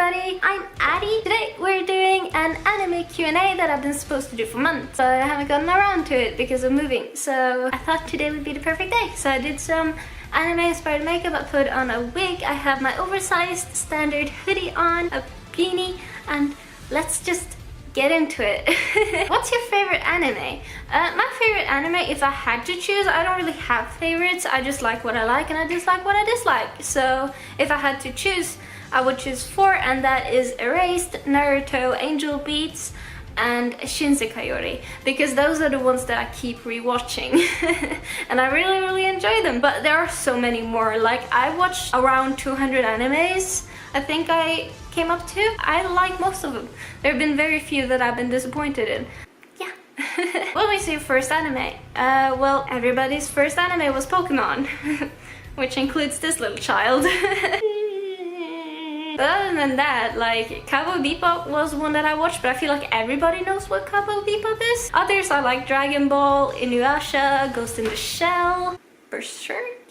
everybody, I'm Addie. Today we're doing an anime Q&A that I've been supposed to do for months, but I haven't gotten around to it because of moving. So I thought today would be the perfect day. So I did some anime-inspired makeup. I put on a wig, I have my oversized standard hoodie on, a beanie, and let's just get into it. What's your favorite anime? My favorite anime, if I had to choose, I don't really have favorites. I just like what I like and I dislike what I dislike. So if I had to choose, I would choose 4, and that is Erased, Naruto, Angel Beats, and Shinsekai, because those are the ones that I keep rewatching. And I really enjoy them, but there are so many more. Like, I watched around 200 animes, I think I came up to. I like most of them. There have been very few that I've been disappointed in. Yeah. What was your first anime? Well, everybody's first anime was Pokemon, which includes this little child. But other than that, like, Cowboy Bebop was one that I watched, but I feel like everybody knows what Cowboy Bebop is. Others are like Dragon Ball, Inuyasha, Ghost in the Shell, Berserk.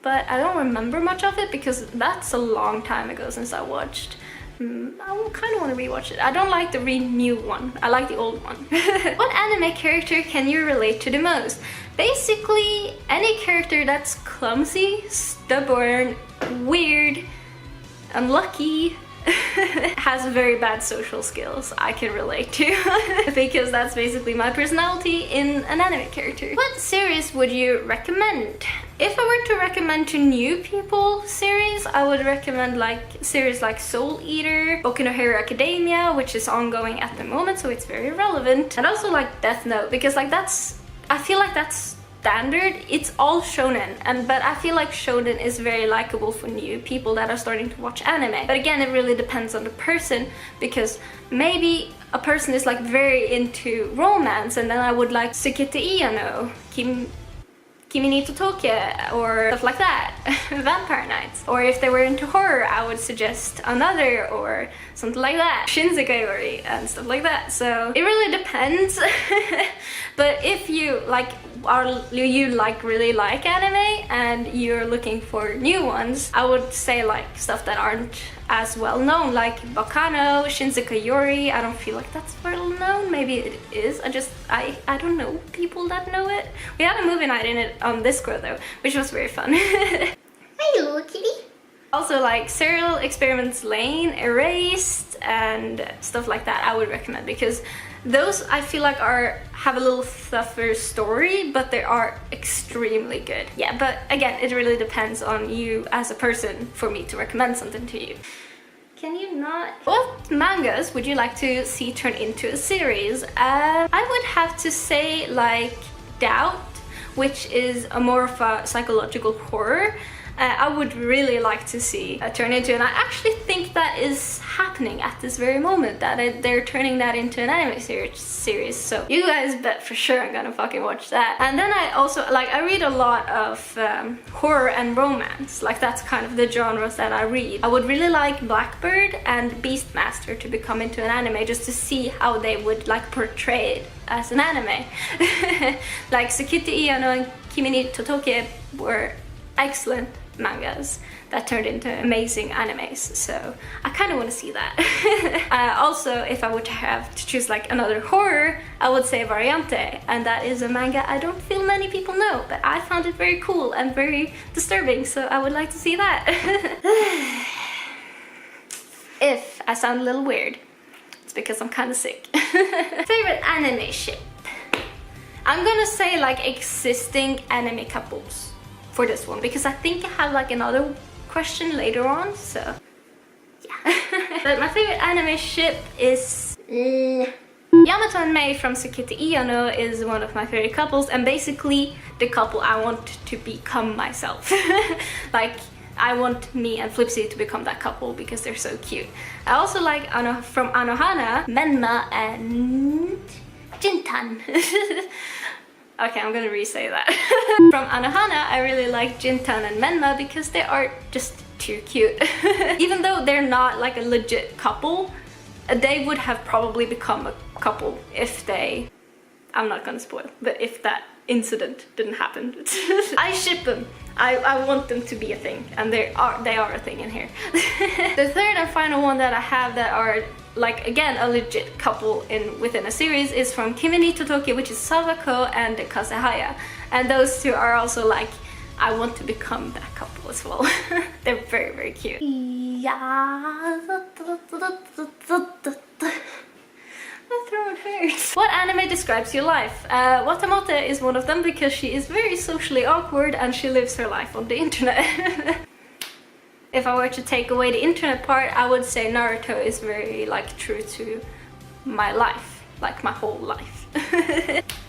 But I don't remember much of it because that's a long time ago since I watched. I kind of want to rewatch it. I don't like the new one. I like the old one. What anime character can you relate to the most? Basically, any character that's clumsy, stubborn, weird, unlucky, has very bad social skills, I can relate to. Because that's basically my personality in an anime character. What series would you recommend? If I were to recommend to new people series, I would recommend like series like Soul Eater, Boku no Hero Academia, which is ongoing at the moment, so it's very relevant. And also like Death Note, because like I feel like that's standard. It's all shonen, but I feel like shonen is very likable for new people that are starting to watch anime. But again, it really depends on the person, because maybe a person is like very into romance, and then I would like Tsukete Iyano, Kimi ni Totoke, or stuff like that. Vampire Nights. Or if they were into horror, I would suggest another or something like that. Shinsekai and stuff like that. So it really depends. But if you like really like anime and you're looking for new ones, I would say like stuff that aren't as well known, like Bakano, Shinsekai. I don't feel like that's well known. Maybe it is. I don't know people that know it. We had a movie night in it on Discord though, which was very fun. Hey, little kitty. Also like Serial Experiments Lane, Erased, and stuff like that I would recommend, because those I feel like have a little tougher story, but they are extremely good. Yeah, but again, it really depends on you as a person for me to recommend something to you. Can you not? What mangas would you like to see turn into a series? I would have to say like Doubt, which is a more of a psychological horror. I would really like to see turn into, and I actually think that is happening at this very moment, that they're turning that into an anime series. So you guys bet for sure I'm gonna fucking watch that. And then I also I read a lot of horror and romance. Like, that's kind of the genres that I read. I would really like Blackbird and Beastmaster to become into an anime, just to see how they would like portray it as an anime. Like Tsukete Iyano and Kimi ni Totoke were excellent mangas that turned into amazing animes, so I kind of want to see that. Also, if I were to have to choose like another horror, I would say Variante, and that is a manga I don't feel many people know, but I found it very cool and very disturbing, so I would like to see that. If I sound a little weird, it's because I'm kind of sick. Favorite anime ship? I'm gonna say like existing anime couples for this one, because I think I have like another question later on, so yeah. But my favorite anime ship is Yamato and Mei from Tsukete Iyano is one of my favorite couples, and basically the couple I want to become myself. Like, I want me and Flipsy to become that couple because they're so cute. I also like from Anohana, Menma and Jintan. Okay, I'm gonna re-say that. From Anohana, I really like Jintan and Menma because they are just too cute. Even though they're not like a legit couple, they would have probably become a couple if they... I'm not gonna spoil, but if that incident didn't happen. I ship them. I want them to be a thing, and they are a thing in here. The third and final one that I have that are like, again, a legit couple within a series is from QnA to Tokyo, which is Sawako and Kazehaya. And those two are also like, I want to become that couple as well. They're very, very cute. Yeah. My throat hurts. What anime describes your life? Watamote is one of them because she is very socially awkward and she lives her life on the internet. If I were to take away the internet part, I would say Naruto is very like true to my life, like my whole life.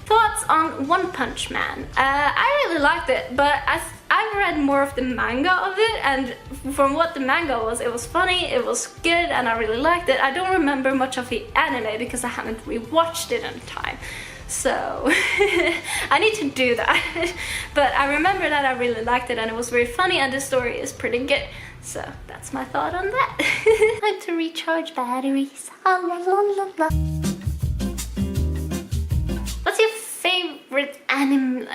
Thoughts on One Punch Man? I really liked it, but I've read more of the manga of it, and from what the manga was, it was funny, it was good, and I really liked it. I don't remember much of the anime because I haven't rewatched it in time. So I need to do that. But I remember that I really liked it and it was very funny and the story is pretty good. So that's my thought on that. Time to recharge batteries. Ah, la, la, la, la. What's your favorite anime?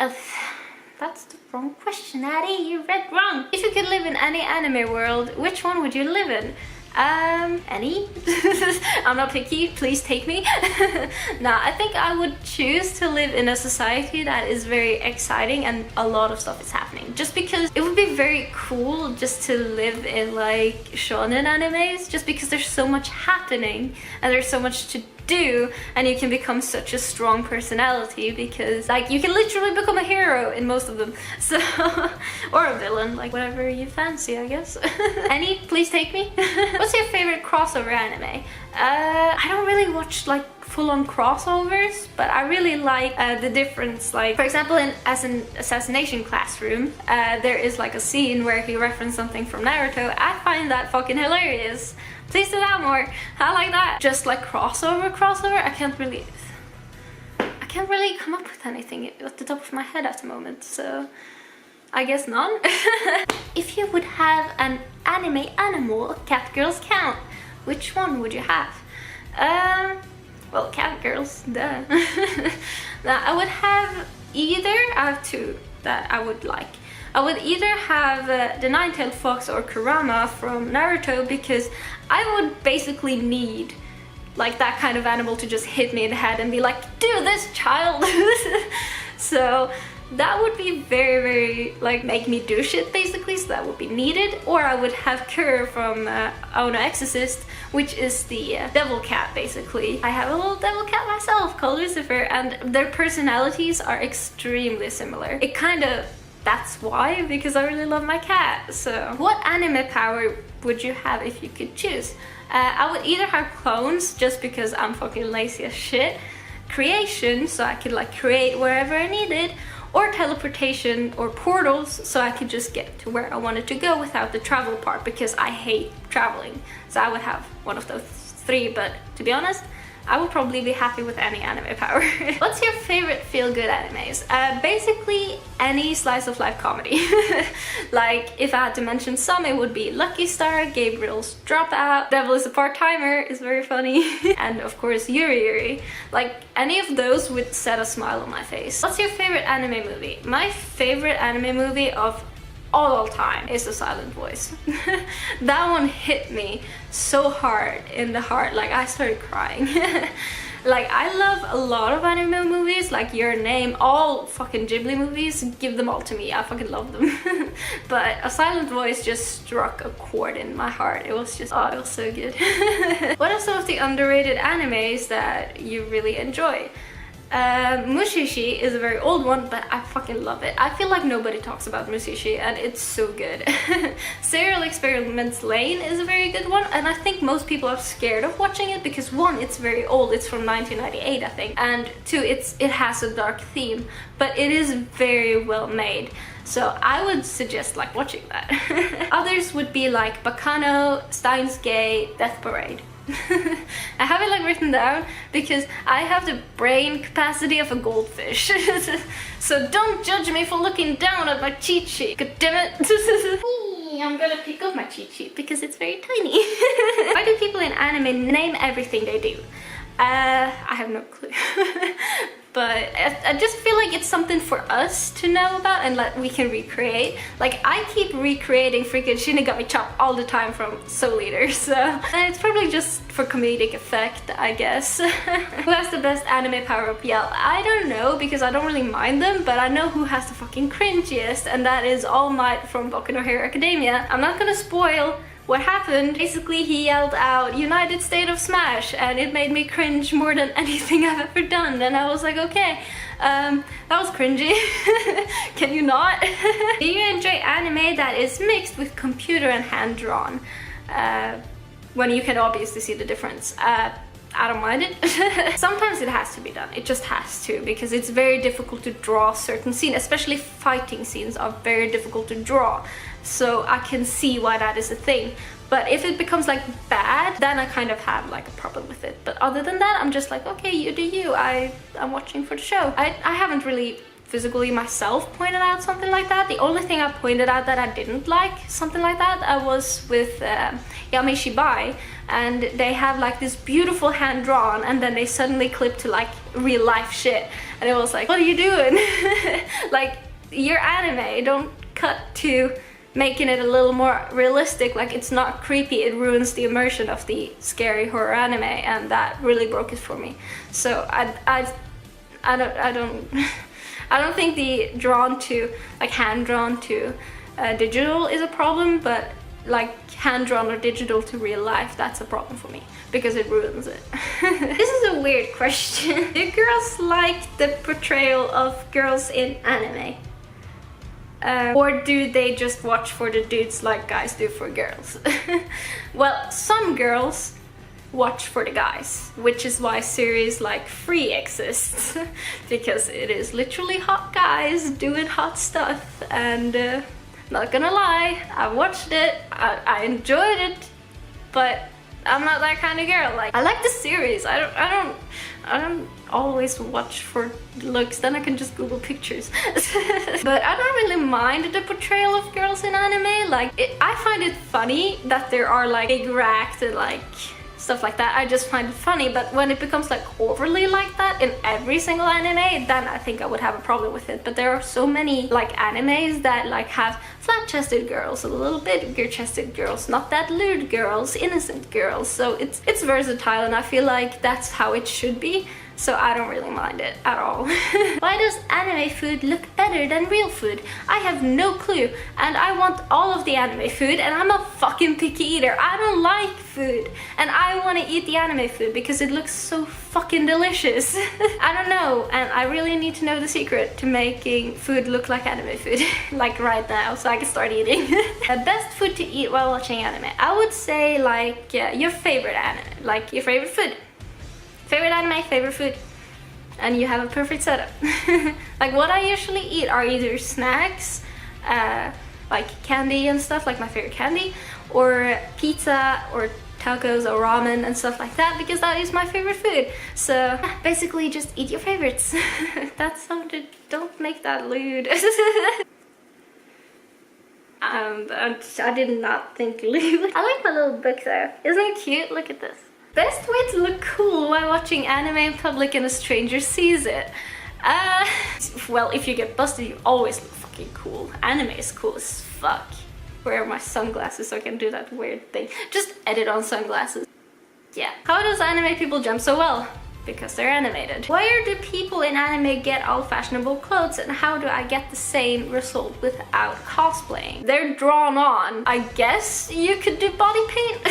That's the wrong question, Addie. You read wrong. If you could live in any anime world, which one would you live in? Any? I'm not picky, please take me. Nah, I think I would choose to live in a society that is very exciting and a lot of stuff is happening. Just because it would be very cool just to live in like shonen animes, just because there's so much happening and there's so much to do, and you can become such a strong personality because like you can literally become a hero in most of them. So or a villain, like whatever you fancy, I guess. Any? Please take me. What's your favorite crossover anime? I don't really watch like full-on crossovers, but I really like the difference. Like for example, as an Assassination Classroom, there is like a scene where he referenced something from Naruto. I find that fucking hilarious. Please do that more. I like that. Just like crossover, I can't really come up with anything at the top of my head at the moment, so I guess none. If you would have an anime animal, cat girls count, which one would you have? Well, cat girls, duh. Now, I would have either, I have two that I would like. I would either have the nine-tailed fox or Kurama from Naruto, because I would basically need like that kind of animal to just hit me in the head and be like, do this, child. So that would be very, very like make me do shit basically, so that would be needed. Or I would have Kur from Ono Exorcist, which is the devil cat basically. I have a little devil cat myself called Lucifer, and their personalities are extremely similar. It kind of, that's why, because I really love my cat. So what anime power would you have if you could choose? I would either have clones, just because I'm fucking lazy as shit, creation, so I could like create wherever I needed, or teleportation or portals, so I could just get to where I wanted to go without the travel part, because I hate traveling. So I would have one of those three, but to be honest, I would probably be happy with any anime power. What's your favorite feel-good animes? Basically any slice of life comedy. Like if I had to mention some, it would be Lucky Star, Gabriel's Dropout, Devil is a Part-Timer is very funny, and of course Yuri Yuri. Like any of those would set a smile on my face. What's your favorite anime movie? My favorite anime movie of all time is The Silent Voice. That one hit me so hard in the heart, like I started crying. Like I love a lot of anime movies, like Your Name, all fucking Ghibli movies, give them all to me, I fucking love them. But A Silent Voice just struck a chord in my heart. It was just, oh, it was so good. What are some of the underrated animes that you really enjoy? Mushishi is a very old one, but I fucking love it. I feel like nobody talks about Mushishi and it's so good. Serial Experiments Lane is a very good one, and I think most people are scared of watching it because one, it's very old, it's from 1998 I think, and two, it has a dark theme, but it is very well made. So I would suggest like watching that. Others would be like Bacano, Steins Gate, Death Parade. I have it like written down because I have the brain capacity of a goldfish. So don't judge me for looking down at my cheat sheet. God damn it. I'm gonna pick up my cheat sheet because it's very tiny. Why do people in anime name everything they do? I have no clue. But I just feel like it's something for us to know about and that we can recreate. Like, I keep recreating freaking Shinigami Chop all the time from Soul Eater, so it's probably just for comedic effect, I guess. Who has the best anime power-up yell? I don't know, because I don't really mind them, but I know who has the fucking cringiest, and that is All Might from Boku no Hero Academia. I'm not gonna spoil what happened. Basically, he yelled out United State of Smash, and it made me cringe more than anything I've ever done, and I was like, okay, that was cringy. Can you not? Do you enjoy anime that is mixed with computer and hand-drawn? When you can obviously see the difference. I don't mind it. Sometimes it has to be done, it just has to, because it's very difficult to draw certain scenes, especially fighting scenes are very difficult to draw. So I can see why that is a thing. But if it becomes like bad, then I kind of have like a problem with it. But other than that, I'm just like, okay, you do you. I'm watching for the show. I haven't really physically myself pointed out something like that. The only thing I pointed out that I didn't like something like that, I was with Yami Shibai, and they have like this beautiful hand drawn, and then they suddenly clip to like real life shit, and it was like, what are you doing? Like, you're anime, don't cut to making it a little more realistic. Like, it's not creepy, it ruins the immersion of the scary horror anime, and that really broke it for me. So I don't think the drawn to, like hand drawn to digital is a problem, but like hand drawn or digital to real life, that's a problem for me, because it ruins it. This is a weird question. Do girls like the portrayal of girls in anime? Or do they just watch for the dudes like guys do for girls? Well, some girls watch for the guys, which is why series like Free exists. Because it is literally hot guys doing hot stuff, and not gonna lie, I watched it, I enjoyed it, but I'm not that kind of girl. Like, I like the series, I don't always watch for looks, then I can just Google pictures. But I don't really mind the portrayal of girls in anime. Like, I find it funny that there are like big racked and like stuff like that. I just find it funny, but when it becomes like overly like that in every single anime, then I think I would have a problem with it. But there are so many like animes that like have flat-chested girls, a little bit bigger-chested girls, not that lewd girls, innocent girls. So it's versatile, and I feel like that's how it should be. So I don't really mind it at all. Why does anime food look better than real food? I have no clue, and I want all of the anime food, and I'm a fucking picky eater. I don't like food, and I want to eat the anime food because it looks so fucking delicious. I don't know, and I really need to know the secret to making food look like anime food. Like right now, so I can start eating. Best food to eat while watching anime? I would say like your favorite anime, like your favorite food. Favorite anime, favorite food, and you have a perfect setup. Like, what I usually eat are either snacks, like candy and stuff, like my favorite candy, or pizza, or tacos, or ramen and stuff like that, because that is my favorite food. So basically just eat your favorites. That sounded, don't make that lewd. I did not think lewd. I like my little book though. Isn't it cute? Look at this. Best way to look cool while watching anime in public and a stranger sees it. Well, if you get busted, you always look fucking cool. Anime is cool as fuck. Wear my sunglasses so I can do that weird thing. Just edit on sunglasses. Yeah. How does anime people jump so well? Because they're animated. Where do people in anime get all fashionable clothes, and how do I get the same result without cosplaying? They're drawn on. I guess you could do body paint.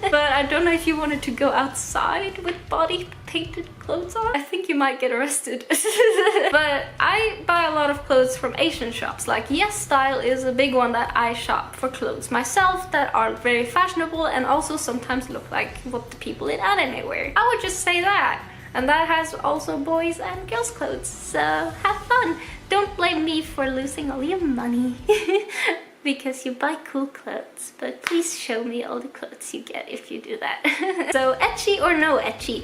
But I don't know if you wanted to go outside with body painted clothes on. I think you might get arrested. But I buy a lot of clothes from Asian shops. Like Yes Style is a big one that I shop for clothes myself that are very fashionable and also sometimes look like what the people in anime wear. I would just say that. And that has also boys and girls clothes. So have fun. Don't blame me for losing all your money. Because you buy cool clothes, but please show me all the clothes you get if you do that. So ecchi or no ecchi?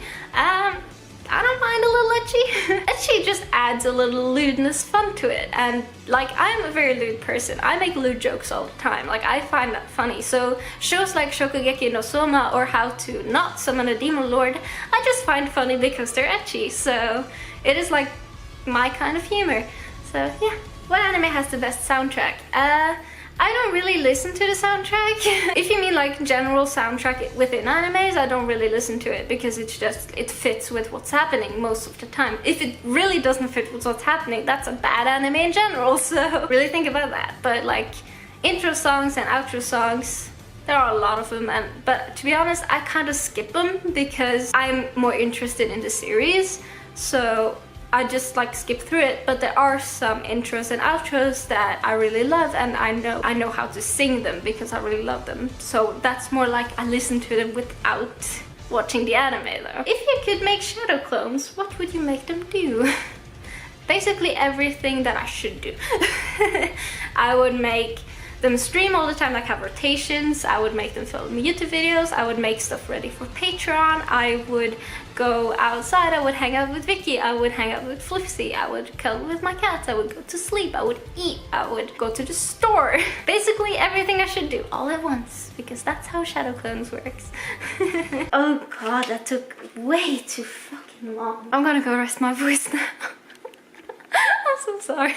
I don't mind a little ecchi. Ecchi just adds a little lewdness fun to it, and like I'm a very lewd person. I make lewd jokes all the time, like I find that funny. So shows like Shokugeki no Soma or How to Not Summon a Demon Lord, I just find funny because they're ecchi. So it is like my kind of humor. So yeah. What anime has the best soundtrack? I don't really listen to the soundtrack. If you mean like general soundtrack within animes, I don't really listen to it because it's just, it fits with what's happening most of the time. If it really doesn't fit with what's happening, that's a bad anime in general, so really think about that. But like intro songs and outro songs, there are a lot of them, but to be honest, I kind of skip them because I'm more interested in the series, so I just like skip through it. But there are some intros and outros that I really love, and I know how to sing them because I really love them. So that's more like I listen to them without watching the anime though. If you could make shadow clones, what would you make them do? Basically everything that I should do. I would make them stream all the time, like have rotations. I would make them film YouTube videos. I would make stuff ready for Patreon. I would go outside. I would hang out with Vicky. I would hang out with Flipsy. I would cuddle with my cats. I would go to sleep. I would eat. I would go to the store. Basically everything I should do all at once, because that's how Shadow Clones works. Oh god, that took way too fucking long. I'm gonna go rest my voice now. I'm so sorry.